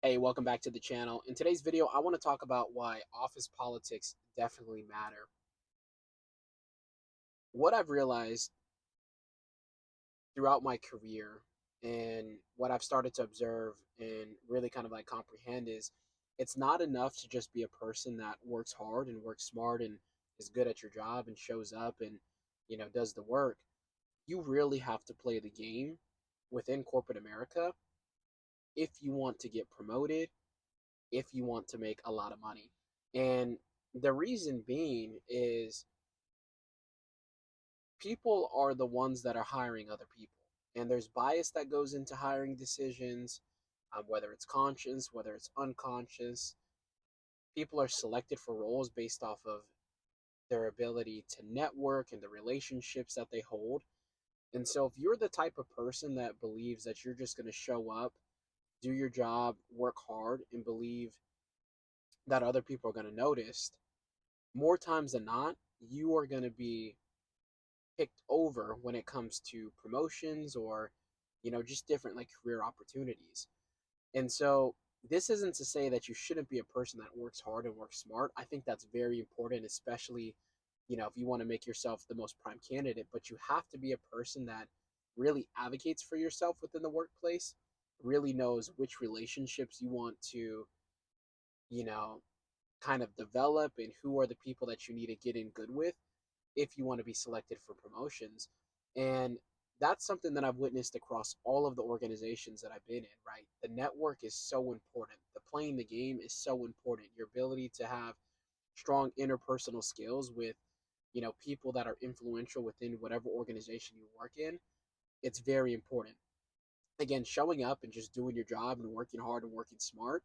Hey, welcome back to the channel. In today's video, I want to talk about why office politics definitely matter. What I've realized throughout my career and what I've started to observe and really kind of like comprehend is it's not enough to just be a person that works hard and works smart and is good at your job and shows up and does the work. You really have to play the game within corporate America if you want to get promoted, if you want to make a lot of money. And the reason being is people are the ones that are hiring other people. And there's bias that goes into hiring decisions, whether it's conscious, whether it's unconscious. People are selected for roles based off of their ability to network and the relationships that they hold. And so, if you're the type of person that believes that you're just going to show up, do your job, work hard, and believe that other people are going to notice, more times than not, you are going to be picked over when it comes to promotions or just different like career opportunities. And so this isn't to say that you shouldn't be a person that works hard and works smart. I think that's very important, especially if you want to make yourself the most prime candidate, but you have to be a person that really advocates for yourself within the workplace, really knows which relationships you want to you know kind of develop and who are the people that you need to get in good with if you want to be selected for promotions. And that's something that I've witnessed across all of the organizations that I've been in, right? The network is so important. The playing the game is so important. Your ability to have strong interpersonal skills with, people that are influential within whatever organization you work in, it's very important. Again, showing up and just doing your job and working hard and working smart,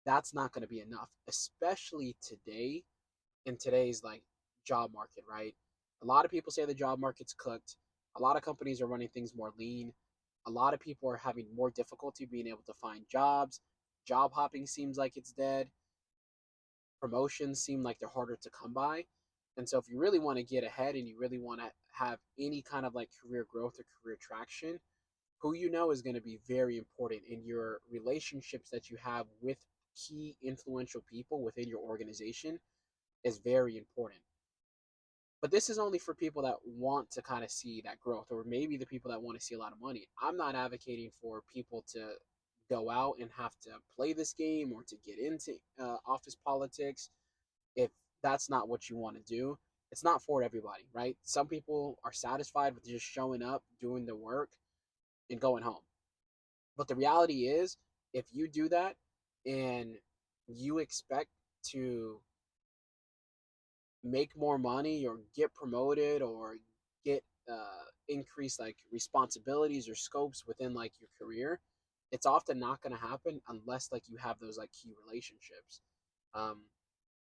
that's not going to be enough, especially today in today's like job market, right? A lot of people say the job market's cooked. A lot of companies are running things more lean. A lot of people are having more difficulty being able to find jobs. Job hopping seems like it's dead. Promotions seem like they're harder to come by. And so if you really want to get ahead and you really want to have any kind of like career growth or career traction, who you know is going to be very important in your relationships that you have with key influential people within your organization is very important. But this is only for people that want to kind of see that growth, or maybe the people that want to see a lot of money. I'm not advocating for people to go out and have to play this game or to get into office politics if that's not what you want to do. It's not for everybody, right? Some people are satisfied with just showing up, doing the work, and going home. But the reality is, if you do that and you expect to make more money or get promoted or get increased like responsibilities or scopes within like your career, it's often not going to happen unless like you have those like key relationships. um,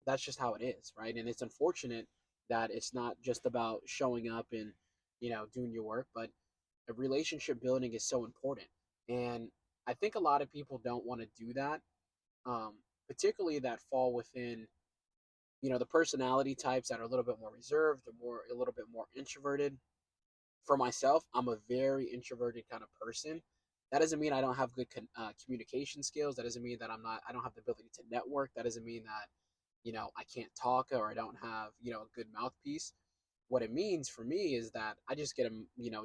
that's just how it is, right? And it's unfortunate that it's not just about showing up and doing your work, but a relationship building is so important. And I think a lot of people don't want to do that, um, particularly that fall within the personality types that are a little bit more reserved or a little bit more introverted. For myself, I'm a very introverted kind of person. That doesn't mean I don't have good communication skills. That doesn't mean that I don't have the ability to network. That doesn't mean that I can't talk or I don't have a good mouthpiece. What it means for me is that I just get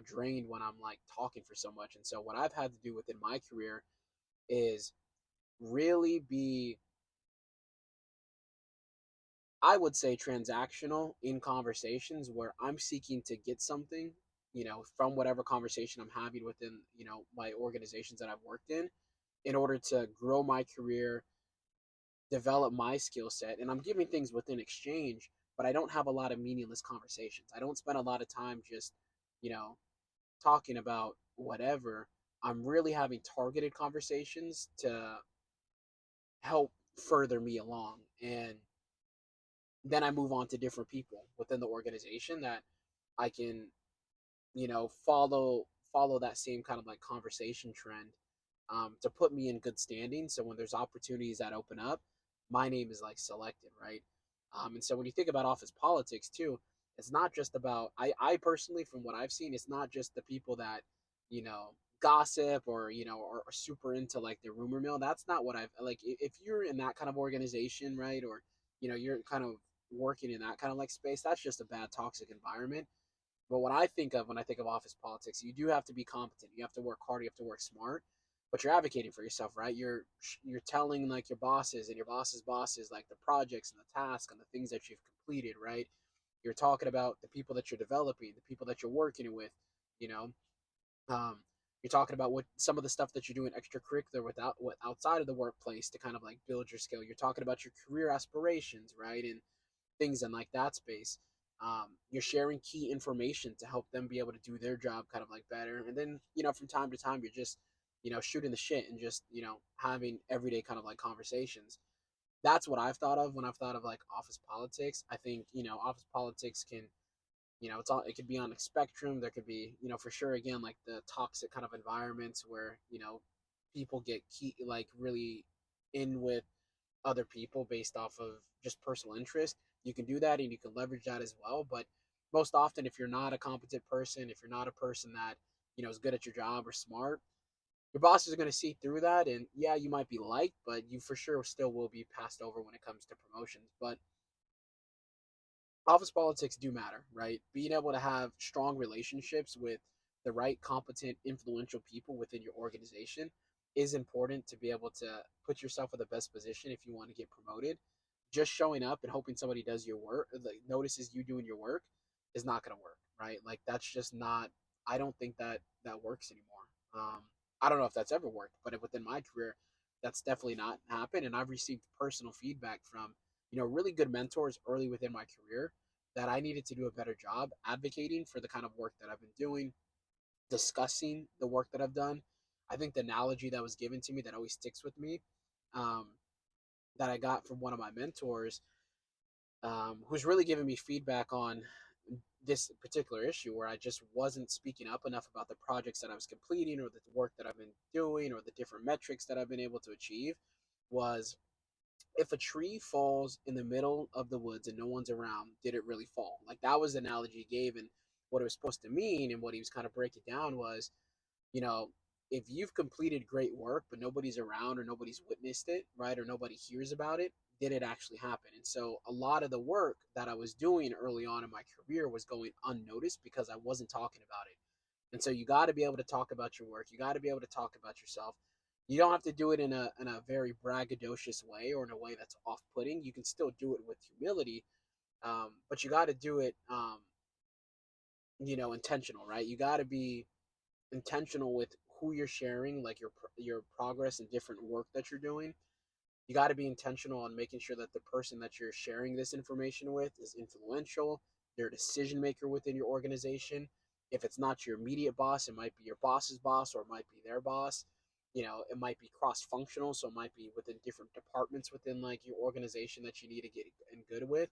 drained when I'm like talking for so much. And so what I've had to do within my career is really be, I would say, transactional in conversations where I'm seeking to get something, from whatever conversation I'm having within, my organizations that I've worked in order to grow my career, develop my skill set. And I'm giving things within exchange, but I don't have a lot of meaningless conversations. I don't spend a lot of time just, you know, talking about whatever. I'm really having targeted conversations to help further me along. And then I move on to different people within the organization that I can, follow that same kind of like conversation trend, to put me in good standing. So when there's opportunities that open up, my name is like selected, right? And so when you think about office politics too, it's not just about I personally, from what I've seen, it's not just the people that you know gossip, or or super into like the rumor mill. That's not what I've like. If you're in that kind of organization, right, or you're kind of working in that kind of like space, that's just a bad toxic environment. But what I think of when I think of office politics, you do have to be competent. You have to work hard. You have to work smart. But you're advocating for yourself, right? You're telling like your bosses and your bosses' bosses like the projects and the tasks and the things that you've completed, right? You're talking about the people that you're developing, the people that you're working with. You know, um, you're talking about what some of the stuff that you're doing extracurricular without what outside of the workplace to kind of like build your skill. You're talking about your career aspirations, right? And things in like that space. You're sharing key information to help them be able to do their job kind of like better. And then, from time to time, you're just, shooting the shit and just, having everyday kind of like conversations. That's what I've thought of when I've thought of like office politics. I think, office politics can, it could be on a spectrum. There could be, for sure, again, like the toxic kind of environments where, people get like really in with other people based off of just personal interest. You can do that and you can leverage that as well. But most often, if you're not a competent person, if you're not a person that, is good at your job or smart, your bosses are going to see through that. And yeah, you might be liked, but you for sure still will be passed over when it comes to promotions. But office politics do matter, right? Being able to have strong relationships with the right, competent, influential people within your organization is important to be able to put yourself in the best position if you want to get promoted. Just showing up and hoping somebody does your work, like, notices you doing your work, is not going to work, right? Like that's just not. I don't think that that works anymore. I don't know if that's ever worked, but within my career, that's definitely not happened. And I've received personal feedback from really good mentors early within my career that I needed to do a better job advocating for the kind of work that I've been doing, discussing the work that I've done. I think the analogy that was given to me that always sticks with me, um, that I got from one of my mentors, who's really giving me feedback on this particular issue where I just wasn't speaking up enough about the projects that I was completing or the work that I've been doing or the different metrics that I've been able to achieve, was if a tree falls in the middle of the woods and no one's around, did it really fall? Like that was the analogy he gave, and what it was supposed to mean, and what he was kind of breaking down was, you know, if you've completed great work but nobody's around or nobody's witnessed it, right, or nobody hears about it, did it actually happen? And so a lot of the work that I was doing early on in my career was going unnoticed because I wasn't talking about it. And so you got to be able to talk about your work. You got to be able to talk about yourself. You don't have to do it in a very braggadocious way or in a way that's off-putting. You can still do it with humility, but you got to do it, intentional, right? You got to be intentional with who you're sharing, like your progress and different work that you're doing. You got to be intentional on making sure that the person that you're sharing this information with is influential. They're a decision maker within your organization. If it's not your immediate boss, it might be your boss's boss or it might be their boss. It might be cross functional, so it might be within different departments within like your organization that you need to get in good with.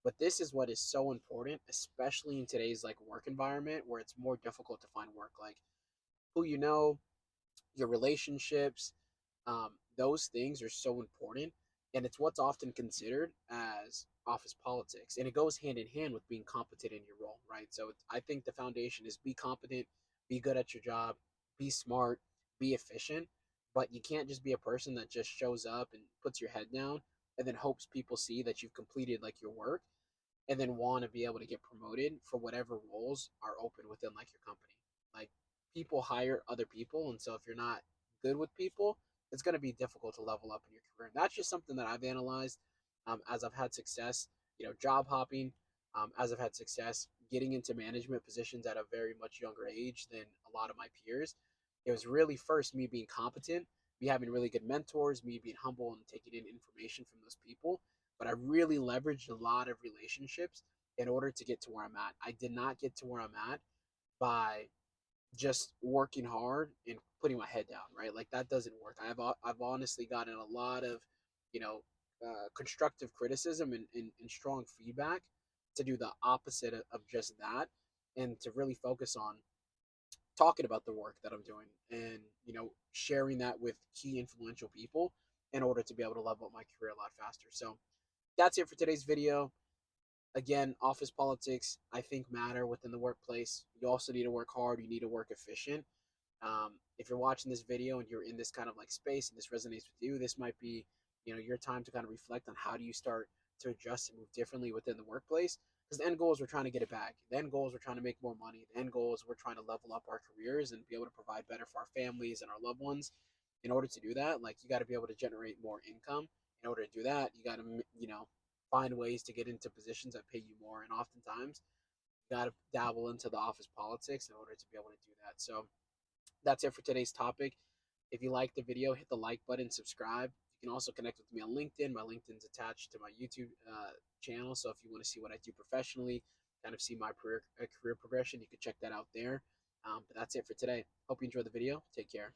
But this is what is so important, especially in today's like work environment where it's more difficult to find work. Like who your relationships, those things are so important, and it's what's often considered as office politics, and it goes hand in hand with being competent in your role, right? So I think the foundation is be competent, be good at your job, be smart, be efficient, but you can't just be a person that just shows up and puts your head down and then hopes people see that you've completed like your work and then want to be able to get promoted for whatever roles are open within like your company. Like people hire other people, and so if you're not good with people, it's going to be difficult to level up in your career. And that's just something that I've analyzed, as I've had success, job hopping, as I've had success getting into management positions at a very much younger age than a lot of my peers. It was really first me being competent, me having really good mentors, me being humble and taking in information from those people, but I really leveraged a lot of relationships in order to get to where I'm at. I did not get to where I'm at by just working hard and putting my head down, right? Like that doesn't work. I've honestly gotten a lot of, constructive criticism and strong feedback to do the opposite of just that, and to really focus on talking about the work that I'm doing and, sharing that with key influential people in order to be able to level up my career a lot faster. So that's it for today's video. Again, office politics, I think, matter within the workplace. You also need to work hard. You need to work efficient. If you're watching this video and you're in this kind of like space and this resonates with you, this might be, your time to kind of reflect on how do you start to adjust and move differently within the workplace. Because the end goal is we're trying to get it back. The end goal is we're trying to make more money. The end goal is we're trying to level up our careers and be able to provide better for our families and our loved ones. In order to do that, like, you got to be able to generate more income. In order to do that, you got to, find ways to get into positions that pay you more. And oftentimes, you got to dabble into the office politics in order to be able to do that. So that's it for today's topic. If you like the video, hit the like button, subscribe. You can also connect with me on LinkedIn. My LinkedIn's attached to my YouTube channel. So if you want to see what I do professionally, kind of see my career progression, you can check that out there. But that's it for today. Hope you enjoyed the video. Take care.